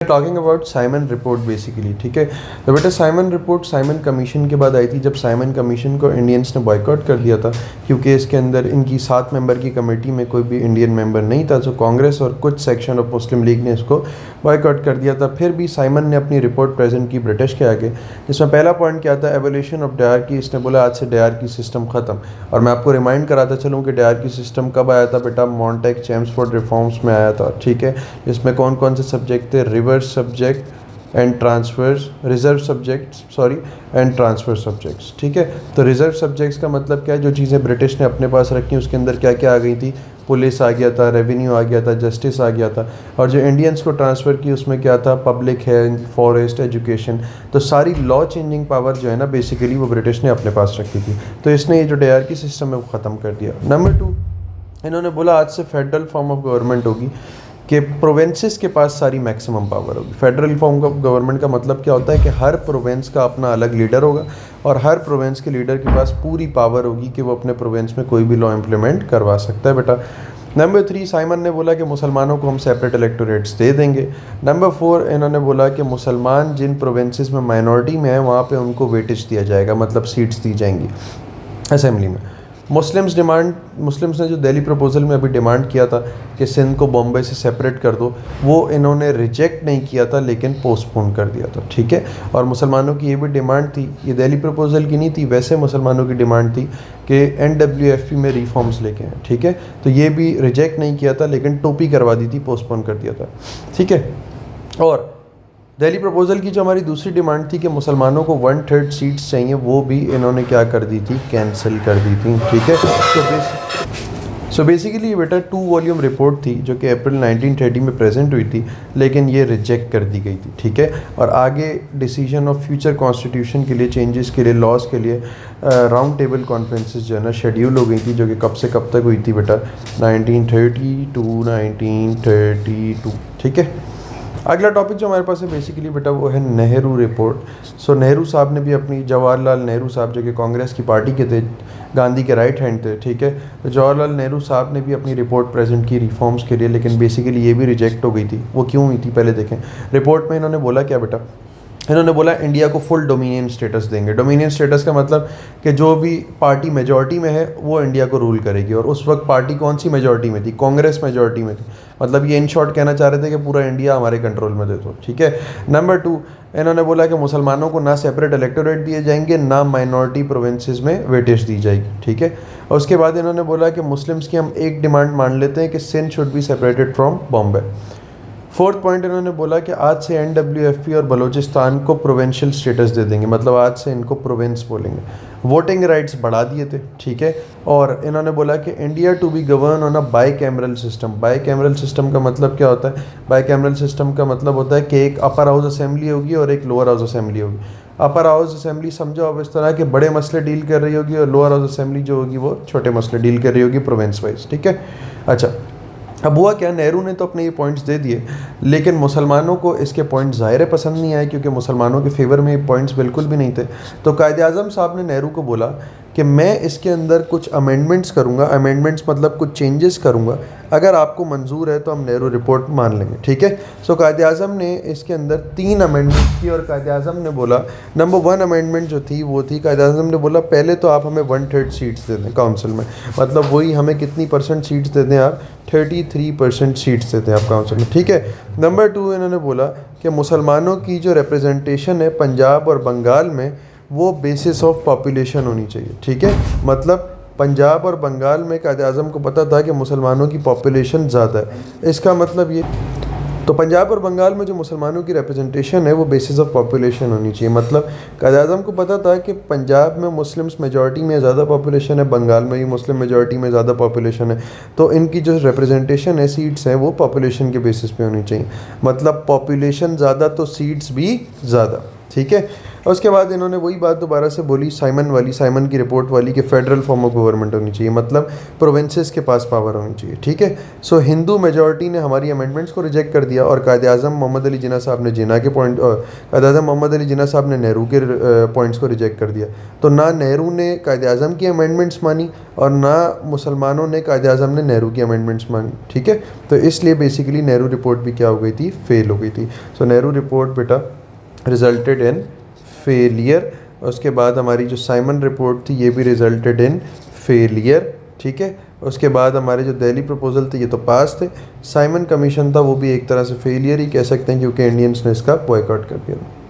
Talking about Simon report basically, ठीक है। तो बेटा साइमन रिपोर्ट साइमन कमीशन के बाद आई थी, जब साइमन कमीशन को इंडियंस ने बॉयकॉट कर दिया था क्योंकि इसके अंदर इनकी 7 मेंबर की कमेटी में कोई भी इंडियन मेंबर नहीं था। तो कांग्रेस और कुछ सेक्शन ऑफ मुस्लिम लीग ने इसको बॉयकॉट कर दिया था। फिर भी साइमन ने अपनी रिपोर्ट प्रेजेंट की ब्रिटिश के आगे, जिसमें पहला पॉइंट क्या था, एवोल्यूशन ऑफ डायरकी। इसने बोला आज से डायरकी सिस्टम ख़त्म। और मैं आपको रिमाइंड कराता चलूँ कि डायरकी सिस्टम कब आया था बेटा, मॉन्टेग चेम्सफोर्ड रिफॉर्म्स में आया था, ठीक है। इसमें कौन कौन से सब्जेक्ट थे, reverse subject and transverse, reserve subjects sorry and transfer subjects, ठीक है। तो रिजर्व सब्जेक्ट्स का मतलब क्या है, जो चीज़ें ब्रिटिश ने अपने पास रखी उसके अंदर क्या क्या आ गई थी, पुलिस आ गया था, रेवेन्यू आ गया था, जस्टिस आ गया था। और जो इंडियंस को ट्रांसफ़र की उसमें क्या था, पब्लिक हेल्थ, फॉरेस्ट, एजुकेशन। तो सारी लॉ चेंजिंग पावर जो है ना बेसिकली वो ब्रिटिश ने अपने पास रखी थी। तो इसने ये जो डायरकी सिस्टम है वो ख़त्म कर दिया। नंबर 2, इन्होंने बोला आज से फेडरल फॉर्म ऑफ गवर्नमेंट होगी कि प्रोविंसेस के पास सारी मैक्सिमम पावर होगी। फेडरल फॉर्म ऑफ गवर्नमेंट का मतलब क्या होता है कि हर प्रोविंस का अपना अलग लीडर होगा और हर प्रोविंस के लीडर के पास पूरी पावर होगी कि वो अपने प्रोविंस में कोई भी लॉ इम्प्लीमेंट करवा सकता है बेटा। नंबर 3, साइमन ने बोला कि मुसलमानों को हम सेपरेट इलेक्टोरेट्स दे देंगे। नंबर 4, इन्होंने बोला कि मुसलमान जिन प्रोविंसेस में माइनॉरिटी में है वहाँ पे उनको वेटेज दिया जाएगा, मतलब सीट्स दी जाएंगी असेंबली में। मुस्लिम्स ने जो दिल्ली प्रपोजल में अभी डिमांड किया था कि सिंध को बॉम्बे से सेपरेट कर दो, वो इन्होंने रिजेक्ट नहीं किया था लेकिन पोस्टपोन कर दिया था, ठीक है। और मुसलमानों की ये भी डिमांड थी, ये दिल्ली प्रपोजल की नहीं थी, वैसे मुसलमानों की डिमांड थी कि NWFP में रिफॉर्म्स लेके आए, ठीक है। तो ये भी रिजेक्ट नहीं किया था लेकिन टोपी करवा दी थी, पोस्टपोन कर दिया था, ठीक है। और दिल्ली प्रपोजल की जो हमारी दूसरी डिमांड थी कि मुसलमानों को 1/3 सीट्स चाहिए, वो भी इन्होंने क्या कर दी थी, कैंसिल कर दी थी, ठीक है। सो बेसिकली ये बेटा 2 वॉल्यूम रिपोर्ट थी जो कि अप्रैल 1930 में प्रेजेंट हुई थी, लेकिन ये रिजेक्ट कर दी गई थी, ठीक है। और आगे डिसीजन ऑफ फ्यूचर कॉन्स्टिट्यूशन के लिए, चेंजेस के लिए, लॉज के लिए राउंड टेबल कॉन्फ्रेंसेस जो है ना शेड्यूल हो गई थी, जो कि कब से कब तक हुई थी बेटा, 1930 to 1932, ठीक है। अगला टॉपिक जो हमारे पास है बेसिकली बेटा वो है नेहरू रिपोर्ट। सो नेहरू साहब ने भी अपनी, जवाहरलाल नेहरू साहब जो कि कांग्रेस की पार्टी के थे, गांधी के राइट हैंड थे, ठीक है। तो जवाहरलाल नेहरू साहब ने भी अपनी रिपोर्ट प्रेजेंट की रिफॉर्म्स के लिए, लेकिन बेसिकली ये भी रिजेक्ट हो गई थी। वो क्यों हुई थी पहले देखें। रिपोर्ट में इन्होंने बोला क्या बेटा, इन्होंने बोला इंडिया को फुल डोमिनियन स्टेटस देंगे। डोमिनियन स्टेटस का मतलब कि जो भी पार्टी मेजॉरिटी में है वो इंडिया को रूल करेगी। और उस वक्त पार्टी कौन सी मेजॉरिटी में थी, कांग्रेस मेजॉरिटी में थी। मतलब ये इन शॉर्ट कहना चाह रहे थे कि पूरा इंडिया हमारे कंट्रोल में दे दो, ठीक है। नंबर 2, इन्होंने बोला कि मुसलमानों को ना सेपरेट इलेक्टोरेट दिए जाएंगे, ना माइनॉरिटी प्रोविंसेस में वेटेज दी जाएगी, ठीक है। और उसके बाद इन्होंने बोला कि मुस्लिम्स की हम एक डिमांड मान लेते हैं कि Sindh should be separated from Bombay. 4th point इन्होंने बोला कि आज से NWFP और बलूचिस्तान को प्रोविंशियल स्टेटस दे देंगे, मतलब आज से इनको प्रोविंस बोलेंगे। वोटिंग राइट्स बढ़ा दिए थे, ठीक है। और इन्होंने बोला कि India to be govern on a bicameral system. Bicameral system का मतलब क्या होता है, बाई कैमरल सिस्टम का मतलब होता है कि एक अपर हाउस असेंबली होगी और एक लोअर हाउस असेंबली होगी। अपर हाउस असेंबली समझो अब इस तरह के बड़े मसले डील कर रही होगी और लोअर हाउस असेंबली जो होगी वो छोटे मसले डील कर रही होगी प्रोविंस वाइज, ठीक है। अच्छा, अब हुआ क्या, नेहरू ने तो अपने ये पॉइंट्स दे दिए, लेकिन मुसलमानों को इसके पॉइंट्स ज़ाहिर पसंद नहीं आए क्योंकि मुसलमानों के फेवर में ये पॉइंट्स बिल्कुल भी नहीं थे। तो कायदे आज़म साहब ने नेहरू को बोला कि मैं इसके अंदर कुछ अमेंडमेंट्स करूँगा, अमेंडमेंट्स मतलब कुछ चेंजेस करूँगा, अगर आपको मंजूर है तो हम नेहरू रिपोर्ट मान लेंगे, ठीक है। सो कायदे आज़म ने इसके अंदर 3 अमेंडमेंट की और कायदे आज़म ने बोला, नंबर 1 अमेंडमेंट जो थी वो थी, कायदे आज़म ने बोला पहले तो आप हमें 1/3 सीट्स दे दें काउंसिल में, मतलब वही हमें कितनी % सीट्स दे दें आप, 33% सीट्स देते हैं आप काउंसिल में, ठीक है। नंबर 2 इन्होंने बोला कि मुसलमानों की जो रिप्रेजेंटेशन है पंजाब और बंगाल में वो बेसिस ऑफ पॉपुलेशन होनी चाहिए, ठीक है। मतलब पंजाब और बंगाल में कायदे आज़म को पता था कि मुसलमानों की पॉपुलेशन ज़्यादा है, इसका मतलब ये, तो पंजाब और बंगाल में जो मुसलमानों की रिप्रेजेंटेशन है वो बेसिस ऑफ पॉपुलेशन होनी चाहिए। मतलब कायदे आज़म को पता था कि पंजाब में मुस्लिम्स मेजॉरिटी में ज़्यादा पॉपुलेशन है, बंगाल में भी मुस्लिम मेजॉरिटी में ज़्यादा पॉपुलेशन है, तो इनकी जो रिप्रेजेंटेशन है, सीट्स हैं, वो पॉपुलेशन के बेसिस पे होनी चाहिए। मतलब पॉपुलेशन ज़्यादा तो सीट्स भी ज़्यादा, ठीक है। और उसके बाद इन्होंने वही बात दोबारा से बोली साइमन की रिपोर्ट वाली कि फेडरल फॉर्म ऑफ गवर्नमेंट होनी चाहिए, मतलब प्रोविंसेस के पास पावर होनी चाहिए, ठीक है। सो हिंदू मेजॉरिटी ने हमारी अमेंडमेंट्स को रिजेक्ट कर दिया और कायद आज़म मोहम्मद अली जिन्ना साहब ने जिन्ना के पॉइंट, कायद आज़म मोहम्मद अली जिन्ना साहब ने नेहरू के पॉइंट्स को रिजेक्ट कर दिया। तो ना नेहरू ने कायद आज़म की अमेंडमेंट्स मानी और ना मुसलमानों ने कायद आज़म ने नेहरू की अमेंडमेंट्स मानी, ठीक है। तो इसलिए बेसिकली नेहरू रिपोर्ट भी क्या हो गई थी, फेल हो गई थी। सो नेहरू रिपोर्ट बेटा रिजल्टेड इन फेलियर। उसके बाद हमारी जो साइमन रिपोर्ट थी ये भी रिजल्टेड इन फेलियर, ठीक है। उसके बाद हमारे जो दिल्ली प्रपोजल थे ये तो पास थे, साइमन कमीशन था वो भी एक तरह से फेलियर ही कह सकते हैं क्योंकि इंडियंस ने इसका बॉयकॉट कर दिया था।